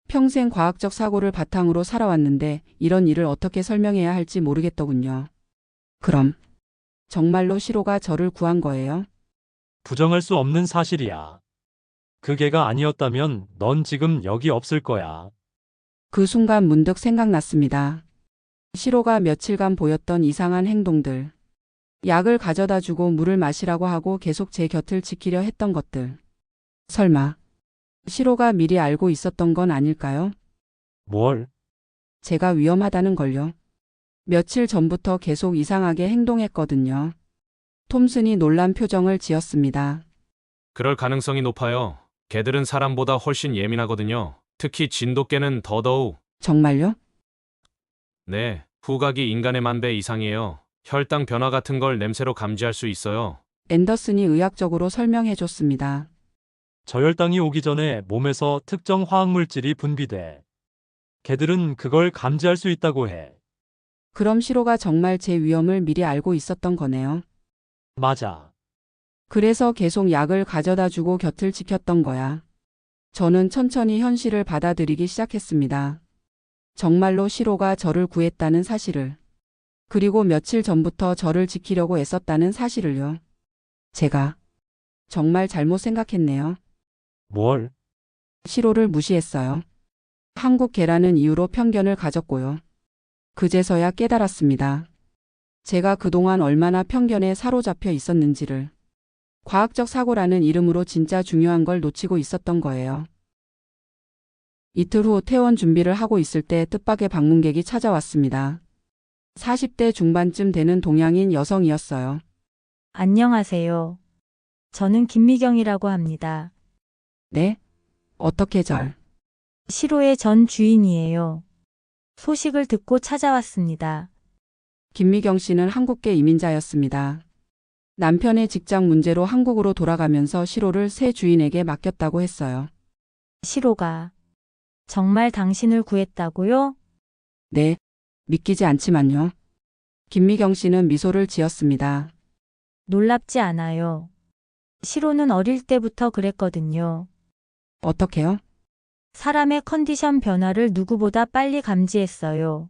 B: 평생 과학적 사고를 바탕으로 살아왔는데 이런 일을 어떻게 설명해야 할지 모르겠더군요. 그럼 정말로 시로가 저를 구한 거예요?
G: 부정할 수 없는 사실이야. 그 개가 아니었다면 넌 지금 여기 없을 거야.
B: 그 순간 문득 생각났습니다. 시로가 며칠간 보였던 이상한 행동들. 약을 가져다 주고 물을 마시라고 하고 계속 제 곁을 지키려 했던 것들. 설마 시로가 미리 알고 있었던 건 아닐까요?
G: 뭘?
B: 제가 위험하다는 걸요. 며칠 전부터 계속 이상하게 행동했거든요. 톰슨이 놀란 표정을 지었습니다.
D: 그럴 가능성이 높아요. 개들은 사람보다 훨씬 예민하거든요. 특히 진돗개는 더더욱.
B: 정말요?
D: 네, 후각이 인간의 10,000배 이상이에요. 혈당 변화 같은 걸 냄새로 감지할 수 있어요.
B: 앤더슨이 의학적으로 설명해 줬습니다.
G: 저혈당이 오기 전에 몸에서 특정 화학물질이 분비돼. 개들은 그걸 감지할 수 있다고 해.
B: 그럼 시로가 정말 제 위험을 미리 알고 있었던 거네요.
G: 맞아.
B: 그래서 계속 약을 가져다 주고 곁을 지켰던 거야. 저는 천천히 현실을 받아들이기 시작했습니다. 정말로 시로가 저를 구했다는 사실을. 그리고 며칠 전부터 저를 지키려고 애썼다는 사실을요. 제가 정말 잘못 생각했네요.
G: 뭘?
B: 시로를 무시했어요. 한국 개라는 이유로 편견을 가졌고요. 그제서야 깨달았습니다. 제가 그동안 얼마나 편견에 사로잡혀 있었는지를. 과학적 사고라는 이름으로 진짜 중요한 걸 놓치고 있었던 거예요. 이틀 후 퇴원 준비를 하고 있을 때 뜻밖의 방문객이 찾아왔습니다. 40대 중반쯤 되는 동양인 여성이었어요.
H: 안녕하세요. 저는 김미경이라고 합니다.
B: 네? 어떻게 절?
H: 시로의 전 주인이에요. 소식을 듣고 찾아왔습니다.
B: 김미경 씨는 한국계 이민자였습니다. 남편의 직장 문제로 한국으로 돌아가면서 시로를 새 주인에게 맡겼다고 했어요.
H: 시로가 정말 당신을 구했다고요?
B: 네, 믿기지 않지만요. 김미경 씨는 미소를 지었습니다.
H: 놀랍지 않아요. 시로는 어릴 때부터 그랬거든요.
B: 어떻게요?
H: 사람의 컨디션 변화를 누구보다 빨리 감지했어요.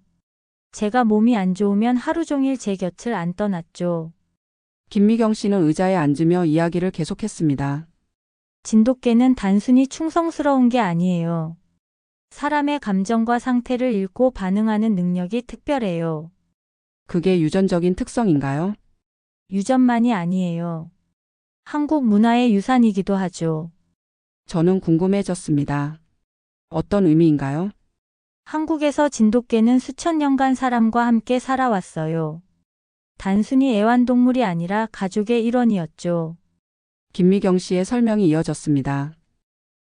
H: 제가 몸이 안 좋으면 하루 종일 제 곁을 안 떠났죠.
B: 김미경 씨는 의자에 앉으며 이야기를 계속했습니다.
H: 진돗개는 단순히 충성스러운 게 아니에요. 사람의 감정과 상태를 읽고 반응하는 능력이 특별해요.
B: 그게 유전적인 특성인가요?
H: 유전만이 아니에요. 한국 문화의 유산이기도 하죠.
B: 저는 궁금해졌습니다. 어떤 의미인가요?
H: 한국에서 진돗개는 수천 년간 사람과 함께 살아왔어요. 단순히 애완동물이 아니라 가족의 일원이었죠.
B: 김미경 씨의 설명이 이어졌습니다.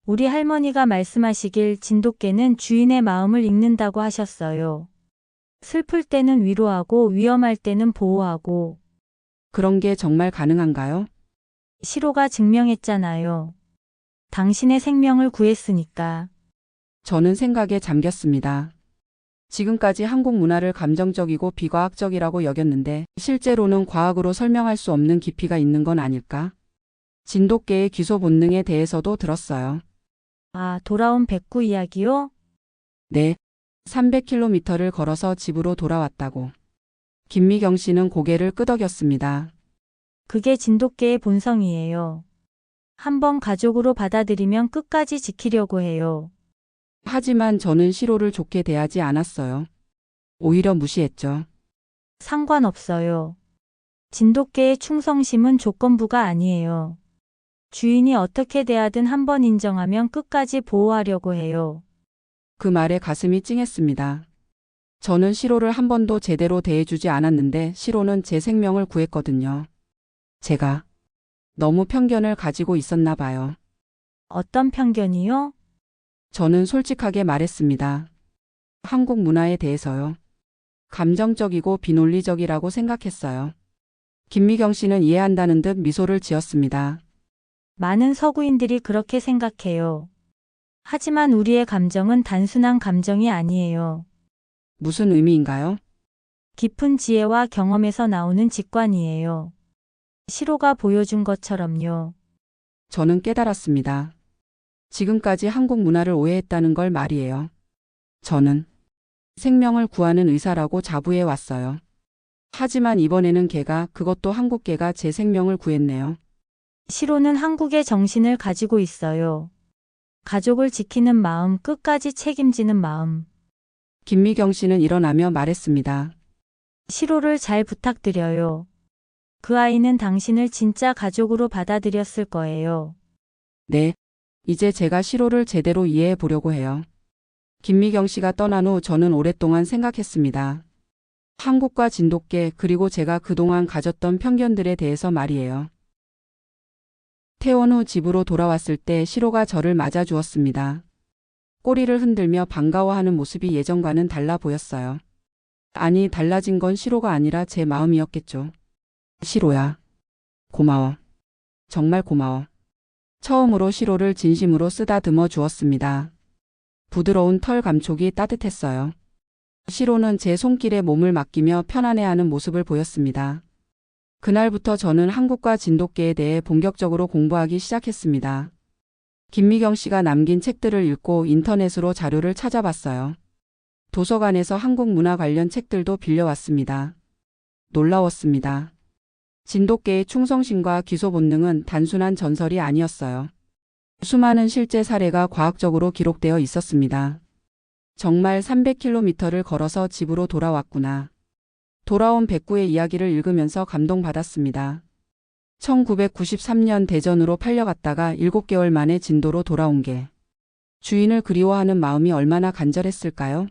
H: 우리 할머니가 말씀하시길 진돗개는 주인의 마음을 읽는다고 하셨어요. 슬플 때는 위로하고 위험할 때는 보호하고.
B: 그런 게 정말 가능한가요?
H: 시로가 증명했잖아요. 당신의 생명을 구했으니까.
B: 저는 생각에 잠겼습니다. 지금까지 한국 문화를 감정적이고 비과학적이라고 여겼는데 실제로는 과학으로 설명할 수 없는 깊이가 있는 건 아닐까? 진돗개의 기소 본능에 대해서도 들었어요.
H: 아, 돌아온 백구 이야기요?
B: 네, 300km를 걸어서 집으로 돌아왔다고. 김미경 씨는 고개를 끄덕였습니다.
H: 그게 진돗개의 본성이에요. 한번 가족으로 받아들이면 끝까지 지키려고 해요.
B: 하지만 저는 시로를 좋게 대하지 않았어요. 오히려 무시했죠.
H: 상관없어요. 진돗개의 충성심은 조건부가 아니에요. 주인이 어떻게 대하든 한번 인정하면 끝까지 보호하려고 해요.
B: 그 말에 가슴이 찡했습니다. 저는 시로를 한 번도 제대로 대해주지 않았는데 시로는 제 생명을 구했거든요. 제가 너무 편견을 가지고 있었나 봐요.
H: 어떤 편견이요?
B: 저는 솔직하게 말했습니다. 한국 문화에 대해서요. 감정적이고 비논리적이라고 생각했어요. 김미경 씨는 이해한다는 듯 미소를 지었습니다.
H: 많은 서구인들이 그렇게 생각해요. 하지만 우리의 감정은 단순한 감정이 아니에요.
B: 무슨 의미인가요?
H: 깊은 지혜와 경험에서 나오는 직관이에요. 시로가 보여준 것처럼요.
B: 저는 깨달았습니다. 지금까지 한국 문화를 오해했다는 걸 말이에요. 저는 생명을 구하는 의사라고 자부해 왔어요. 하지만 이번에는 개가, 그것도 한국 개가 제 생명을 구했네요.
H: 시로는 한국의 정신을 가지고 있어요. 가족을 지키는 마음, 끝까지 책임지는 마음.
B: 김미경 씨는 일어나며 말했습니다.
H: 시로를 잘 부탁드려요. 그 아이는 당신을 진짜 가족으로 받아들였을 거예요.
B: 네, 이제 제가 시로를 제대로 이해해 보려고 해요. 김미경 씨가 떠난 후 저는 오랫동안 생각했습니다. 한국과 진돗개, 그리고 제가 그동안 가졌던 편견들에 대해서 말이에요. 퇴원 후 집으로 돌아왔을 때 시로가 저를 맞아주었습니다. 꼬리를 흔들며 반가워하는 모습이 예전과는 달라 보였어요. 아니, 달라진 건 시로가 아니라 제 마음이었겠죠. 시로야, 고마워. 정말 고마워. 처음으로 시로를 진심으로 쓰다듬어 주었습니다. 부드러운 털 감촉이 따뜻했어요. 시로는 제 손길에 몸을 맡기며 편안해하는 모습을 보였습니다. 그날부터 저는 한국과 진돗개에 대해 본격적으로 공부하기 시작했습니다. 김미경 씨가 남긴 책들을 읽고 인터넷으로 자료를 찾아봤어요. 도서관에서 한국 문화 관련 책들도 빌려왔습니다. 놀라웠습니다. 진돗개의 충성심과 기소 본능은 단순한 전설이 아니었어요. 수많은 실제 사례가 과학적으로 기록되어 있었습니다. 정말 300km를 걸어서 집으로 돌아왔구나. 돌아온 백구의 이야기를 읽으면서 감동받았습니다. 1993년 대전으로 팔려갔다가 7개월 만에 진도로 돌아온 개. 주인을 그리워하는 마음이 얼마나 간절했을까요?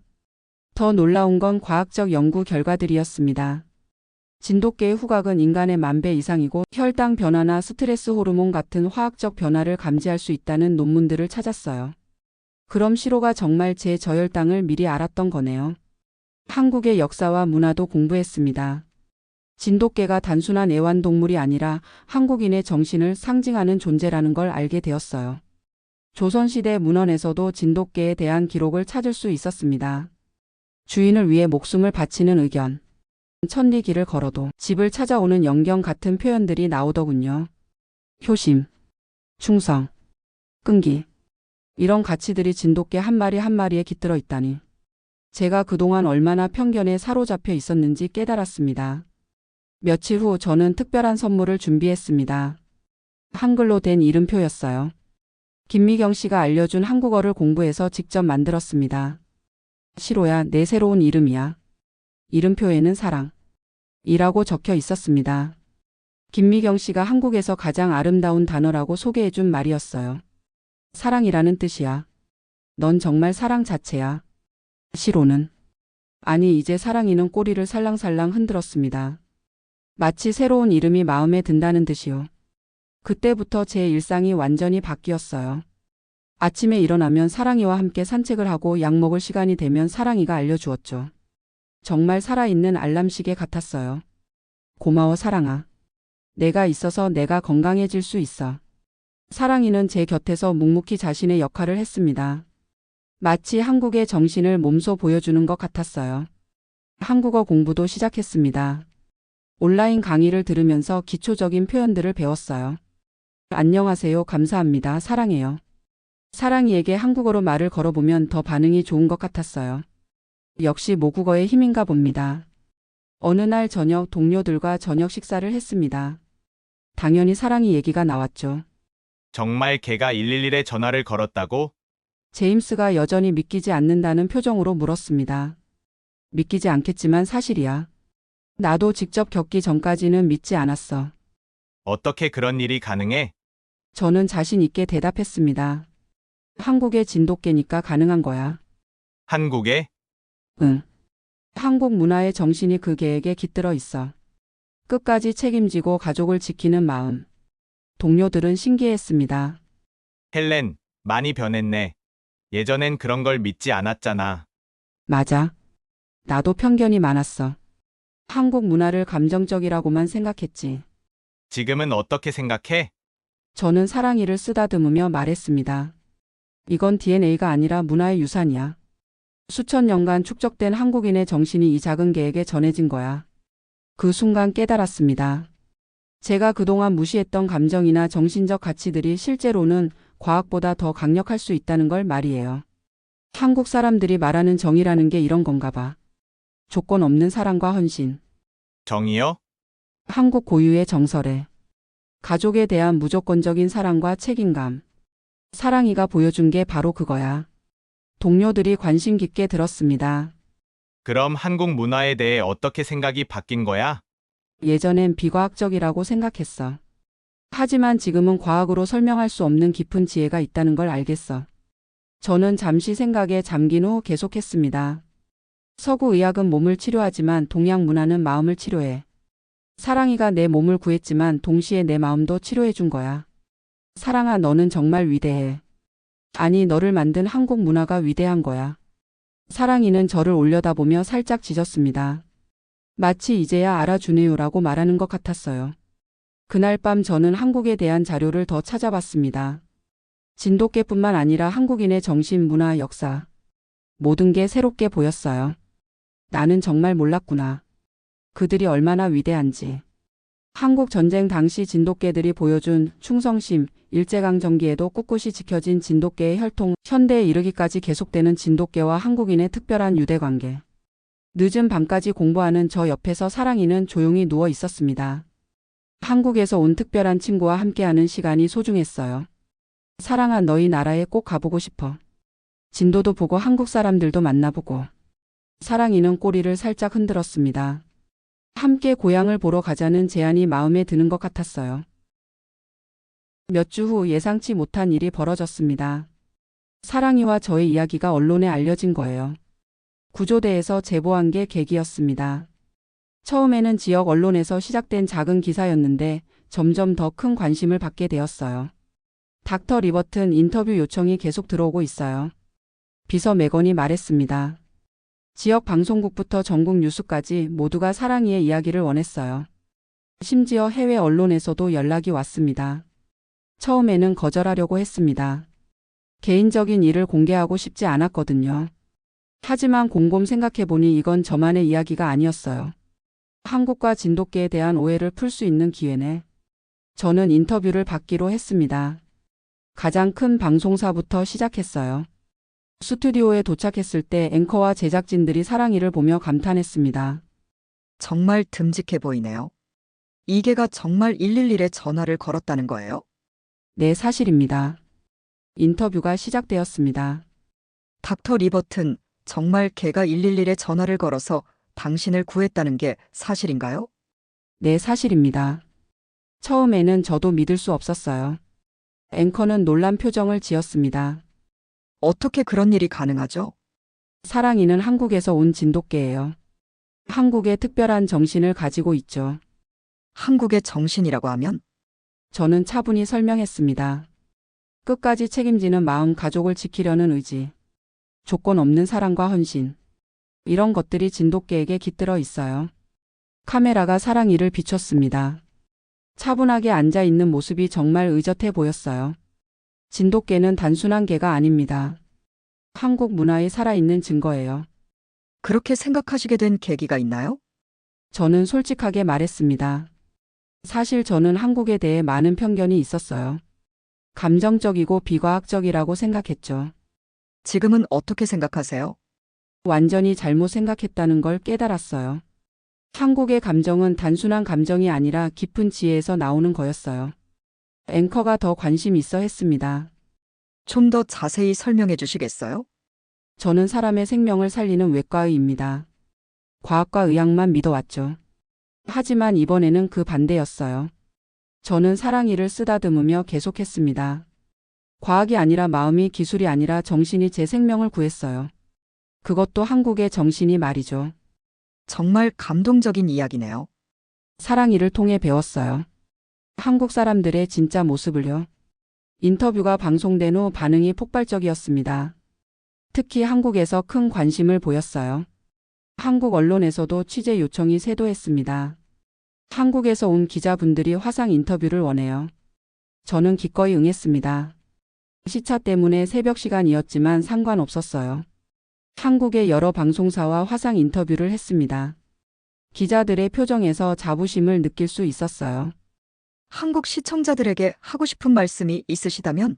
B: 더 놀라운 건 과학적 연구 결과들이었습니다. 진돗개의 후각은 인간의 10,000배 이상이고 혈당 변화나 스트레스 호르몬 같은 화학적 변화를 감지할 수 있다는 논문들을 찾았어요. 그럼 시로가 정말 제 저혈당을 미리 알았던 거네요. 한국의 역사와 문화도 공부했습니다. 진돗개가 단순한 애완동물이 아니라 한국인의 정신을 상징하는 존재라는 걸 알게 되었어요. 조선시대 문헌에서도 진돗개에 대한 기록을 찾을 수 있었습니다. 주인을 위해 목숨을 바치는 의견. 천리 길을 걸어도 집을 찾아오는 영경 같은 표현들이 나오더군요. 효심, 충성, 끈기. 이런 가치들이 진돗개 한 마리 한 마리에 깃들어 있다니. 제가 그동안 얼마나 편견에 사로잡혀 있었는지 깨달았습니다. 며칠 후 저는 특별한 선물을 준비했습니다. 한글로 된 이름표였어요. 김미경 씨가 알려준 한국어를 공부해서 직접 만들었습니다. 시로야, 내 새로운 이름이야. 이름표에는 사랑 이라고 적혀 있었습니다. 김미경 씨가 한국에서 가장 아름다운 단어라고 소개해준 말이었어요. 사랑이라는 뜻이야. 넌 정말 사랑 자체야. 시로는 아니 이제 사랑이는 꼬리를 살랑살랑 흔들었습니다. 마치 새로운 이름이 마음에 든다는 듯이요. 그때부터 제 일상이 완전히 바뀌었어요. 아침에 일어나면 사랑이와 함께 산책을 하고 약 먹을 시간이 되면 사랑이가 알려주었죠. 정말 살아있는 알람시계 같았어요. 고마워 사랑아. 내가 있어서 내가 건강해질 수 있어. 사랑이는 제 곁에서 묵묵히 자신의 역할을 했습니다. 마치 한국의 정신을 몸소 보여주는 것 같았어요. 한국어 공부도 시작했습니다. 온라인 강의를 들으면서 기초적인 표현들을 배웠어요. 안녕하세요, 감사합니다, 사랑해요. 사랑이에게 한국어로 말을 걸어보면 더 반응이 좋은 것 같았어요. 역시 모국어의 힘인가 봅니다. 어느 날 저녁 동료들과 저녁 식사를 했습니다. 당연히 사랑이 얘기가 나왔죠.
C: 정말 걔가 111에 전화를 걸었다고?
B: 제임스가 여전히 믿기지 않는다는 표정으로 물었습니다. 믿기지 않겠지만 사실이야. 나도 직접 겪기 전까지는 믿지 않았어.
C: 어떻게 그런 일이 가능해?
B: 저는 자신 있게 대답했습니다. 한국의 진돗개니까 가능한 거야.
C: 한국에?
B: 응. 한국 문화의 정신이 그 개에게 깃들어 있어. 끝까지 책임지고 가족을 지키는 마음. 동료들은 신기했습니다.
C: 헬렌, 많이 변했네. 예전엔 그런 걸 믿지 않았잖아.
B: 맞아. 나도 편견이 많았어. 한국 문화를 감정적이라고만 생각했지.
C: 지금은 어떻게 생각해?
B: 저는 사랑이를 쓰다듬으며 말했습니다. 이건 DNA가 아니라 문화의 유산이야. 수천 년간 축적된 한국인의 정신이 이 작은 개에게 전해진 거야. 그 순간 깨달았습니다. 제가 그동안 무시했던 감정이나 정신적 가치들이 실제로는 과학보다 더 강력할 수 있다는 걸 말이에요. 한국 사람들이 말하는 정의라는 게 이런 건가 봐. 조건 없는 사랑과 헌신.
C: 정의요?
B: 한국 고유의 정설에. 가족에 대한 무조건적인 사랑과 책임감. 사랑이가 보여준 게 바로 그거야. 동료들이 관심 깊게 들었습니다.
C: 그럼 한국 문화에 대해 어떻게 생각이 바뀐 거야?
B: 예전엔 비과학적이라고 생각했어. 하지만 지금은 과학으로 설명할 수 없는 깊은 지혜가 있다는 걸 알겠어. 저는 잠시 생각에 잠긴 후 계속했습니다. 서구 의학은 몸을 치료하지만 동양 문화는 마음을 치료해. 사랑이가 내 몸을 구했지만 동시에 내 마음도 치료해 준 거야. 사랑아, 너는 정말 위대해. 아니, 너를 만든 한국 문화가 위대한 거야. 사랑이는 저를 올려다보며 살짝 짖었습니다. 마치 이제야 알아주네요라고 말하는 것 같았어요. 그날 밤 저는 한국에 대한 자료를 더 찾아봤습니다. 진돗개뿐만 아니라 한국인의 정신, 문화, 역사. 모든 게 새롭게 보였어요. 나는 정말 몰랐구나. 그들이 얼마나 위대한지. 한국 전쟁 당시 진돗개들이 보여준 충성심, 일제강점기에도 꿋꿋이 지켜진 진돗개의 혈통, 현대에 이르기까지 계속되는 진돗개와 한국인의 특별한 유대관계. 늦은 밤까지 공부하는 저 옆에서 사랑이는 조용히 누워 있었습니다. 한국에서 온 특별한 친구와 함께하는 시간이 소중했어요. 사랑아, 너희 나라에 꼭 가보고 싶어. 진도도 보고 한국 사람들도 만나보고. 사랑이는 꼬리를 살짝 흔들었습니다. 함께 고향을 보러 가자는 제안이 마음에 드는 것 같았어요. 몇 주 후 예상치 못한 일이 벌어졌습니다. 사랑이와 저의 이야기가 언론에 알려진 거예요. 구조대에서 제보한 게 계기였습니다. 처음에는 지역 언론에서 시작된 작은 기사였는데 점점 더 큰 관심을 받게 되었어요. 닥터 리버튼 인터뷰 요청이 계속 들어오고 있어요. 비서 메건이 말했습니다. 지역 방송국부터 전국 뉴스까지 모두가 사랑이의 이야기를 원했어요. 심지어 해외 언론에서도 연락이 왔습니다. 처음에는 거절하려고 했습니다. 개인적인 일을 공개하고 싶지 않았거든요. 하지만 곰곰 생각해보니 이건 저만의 이야기가 아니었어요. 한국과 진돗개에 대한 오해를 풀 수 있는 기회네. 저는 인터뷰를 받기로 했습니다. 가장 큰 방송사부터 시작했어요. 스튜디오에 도착했을 때 앵커와 제작진들이 사랑이를 보며 감탄했습니다.
I: 정말 듬직해 보이네요. 이 개가 정말 111에 전화를 걸었다는 거예요?
B: 네, 사실입니다. 인터뷰가 시작되었습니다.
I: 닥터 리버튼, 정말 개가 111에 전화를 걸어서 당신을 구했다는 게 사실인가요?
B: 네, 사실입니다. 처음에는 저도 믿을 수 없었어요. 앵커는 놀란 표정을 지었습니다.
I: 어떻게 그런 일이 가능하죠?
B: 사랑이는 한국에서 온 진돗개예요. 한국의 특별한 정신을 가지고 있죠.
I: 한국의 정신이라고 하면?
B: 저는 차분히 설명했습니다. 끝까지 책임지는 마음, 가족을 지키려는 의지, 조건 없는 사랑과 헌신. 이런 것들이 진돗개에게 깃들어 있어요. 카메라가 사랑이를 비췄습니다. 차분하게 앉아 있는 모습이 정말 의젓해 보였어요. 진돗개는 단순한 개가 아닙니다. 한국 문화에 살아있는 증거예요.
I: 그렇게 생각하시게 된 계기가 있나요?
B: 저는 솔직하게 말했습니다. 사실 저는 한국에 대해 많은 편견이 있었어요. 감정적이고 비과학적이라고 생각했죠.
I: 지금은 어떻게 생각하세요?
B: 완전히 잘못 생각했다는 걸 깨달았어요. 한국의 감정은 단순한 감정이 아니라 깊은 지혜에서 나오는 거였어요. 앵커가 더 관심 있어 했습니다.
I: 좀 더 자세히 설명해 주시겠어요?
B: 저는 사람의 생명을 살리는 외과의입니다. 과학과 의학만 믿어왔죠. 하지만 이번에는 그 반대였어요. 저는 사랑이를 쓰다듬으며 계속했습니다. 과학이 아니라 마음이, 기술이 아니라 정신이 제 생명을 구했어요. 그것도 한국의 정신이 말이죠.
I: 정말 감동적인 이야기네요.
B: 사랑이를 통해 배웠어요. 한국 사람들의 진짜 모습을요. 인터뷰가 방송된 후 반응이 폭발적이었습니다. 특히 한국에서 큰 관심을 보였어요. 한국 언론에서도 취재 요청이 쇄도했습니다. 한국에서 온 기자분들이 화상 인터뷰를 원해요. 저는 기꺼이 응했습니다. 시차 때문에 새벽 시간이었지만 상관없었어요. 한국의 여러 방송사와 화상 인터뷰를 했습니다. 기자들의 표정에서 자부심을 느낄 수 있었어요.
I: 한국 시청자들에게 하고 싶은 말씀이 있으시다면?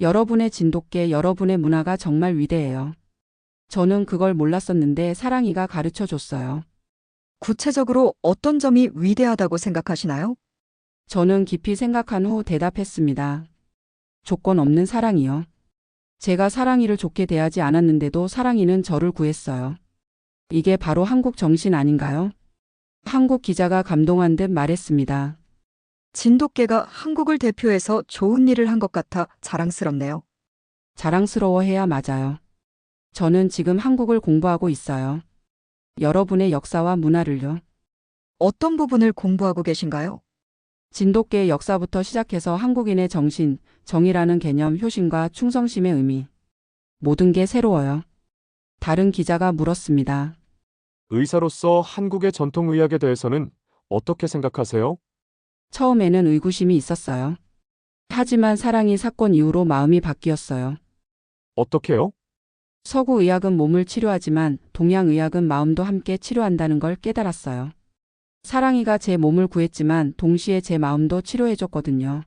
B: 여러분의 진돗개, 여러분의 문화가 정말 위대해요. 저는 그걸 몰랐었는데 사랑이가 가르쳐 줬어요.
I: 구체적으로 어떤 점이 위대하다고 생각하시나요?
B: 저는 깊이 생각한 후 대답했습니다. 조건 없는 사랑이요. 제가 사랑이를 좋게 대하지 않았는데도 사랑이는 저를 구했어요. 이게 바로 한국 정신 아닌가요? 한국 기자가 감동한 듯 말했습니다.
I: 진돗개가 한국을 대표해서 좋은 일을 한 것 같아 자랑스럽네요.
B: 자랑스러워해야 맞아요. 저는 지금 한국을 공부하고 있어요. 여러분의 역사와 문화를요.
I: 어떤 부분을 공부하고 계신가요?
B: 진돗개의 역사부터 시작해서 한국인의 정신, 정의라는 개념, 효심과 충성심의 의미. 모든 게 새로워요. 다른 기자가 물었습니다.
J: 의사로서 한국의 전통의학에 대해서는 어떻게 생각하세요?
B: 처음에는 의구심이 있었어요. 하지만 사랑이 사건 이후로 마음이 바뀌었어요.
J: 어떻게요?
B: 서구의학은 몸을 치료하지만 동양의학은 마음도 함께 치료한다는 걸 깨달았어요. 사랑이가 제 몸을 구했지만 동시에 제 마음도 치료해줬거든요.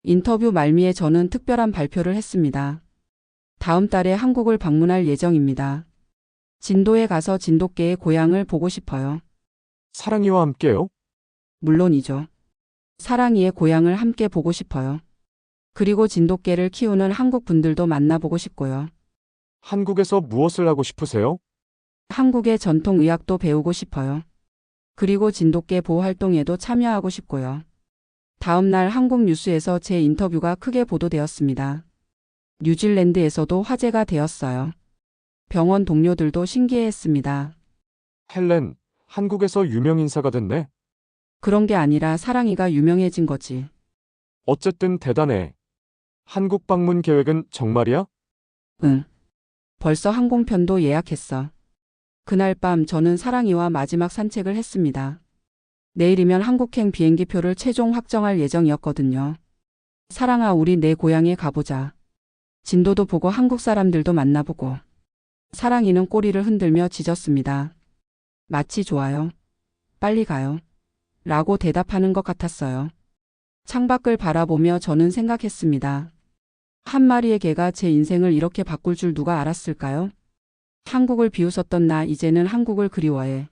B: 인터뷰 말미에 저는 특별한 발표를 했습니다. 다음 달에 한국을 방문할 예정입니다. 진도에 가서 진돗개의 고향을 보고 싶어요.
J: 사랑이와 함께요?
B: 물론이죠. 사랑이의 고향을 함께 보고 싶어요. 그리고 진돗개를 키우는 한국 분들도 만나보고 싶고요.
J: 한국에서 무엇을 하고 싶으세요?
B: 한국의 전통의학도 배우고 싶어요. 그리고 진돗개 보호 활동에도 참여하고 싶고요. 다음 날 한국 뉴스에서 제 인터뷰가 크게 보도되었습니다. 뉴질랜드에서도 화제가 되었어요. 병원 동료들도 신기해했습니다.
J: 헬렌, 한국에서 유명 인사가 됐네.
B: 그런 게 아니라 사랑이가 유명해진 거지.
J: 어쨌든 대단해. 한국 방문 계획은 정말이야?
B: 응. 벌써 항공편도 예약했어. 그날 밤 저는 사랑이와 마지막 산책을 했습니다. 내일이면 한국행 비행기표를 최종 확정할 예정이었거든요. 사랑아, 우리 내 고향에 가보자. 진도도 보고 한국 사람들도 만나보고. 사랑이는 꼬리를 흔들며 짖었습니다. 마치 좋아요. 빨리 가요. 라고 대답하는 것 같았어요. 창밖을 바라보며 저는 생각했습니다. 한 마리의 개가 제 인생을 이렇게 바꿀 줄 누가 알았을까요? 한국을 비웃었던 나 이제는 한국을 그리워해.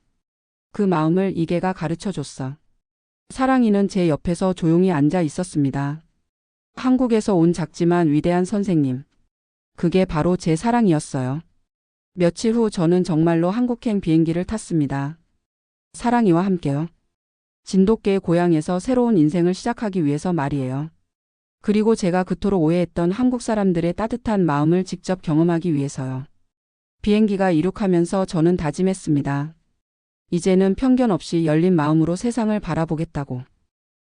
B: 그 마음을 이 개가 가르쳐줬어. 사랑이는 제 옆에서 조용히 앉아 있었습니다. 한국에서 온 작지만 위대한 선생님. 그게 바로 제 사랑이었어요. 며칠 후 저는 정말로 한국행 비행기를 탔습니다. 사랑이와 함께요. 진돗개의 고향에서 새로운 인생을 시작하기 위해서 말이에요. 그리고 제가 그토록 오해했던 한국 사람들의 따뜻한 마음을 직접 경험하기 위해서요. 비행기가 이륙하면서 저는 다짐했습니다. 이제는 편견 없이 열린 마음으로 세상을 바라보겠다고.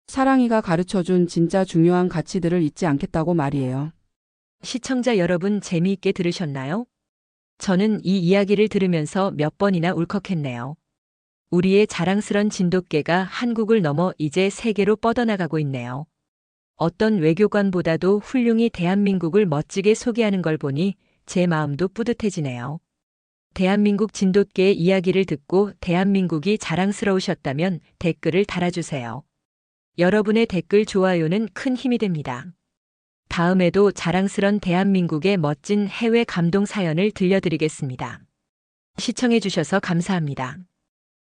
B: 사랑이가 가르쳐준 진짜 중요한 가치들을 잊지 않겠다고 말이에요.
A: 시청자 여러분 재미있게 들으셨나요? 저는 이 이야기를 들으면서 몇 번이나 울컥했네요. 우리의 자랑스런 진돗개가 한국을 넘어 이제 세계로 뻗어나가고 있네요. 어떤 외교관보다도 훌륭히 대한민국을 멋지게 소개하는 걸 보니 제 마음도 뿌듯해지네요. 대한민국 진돗개의 이야기를 듣고 대한민국이 자랑스러우셨다면 댓글을 달아주세요. 여러분의 댓글 좋아요는 큰 힘이 됩니다. 다음에도 자랑스런 대한민국의 멋진 해외 감동 사연을 들려드리겠습니다. 시청해주셔서 감사합니다.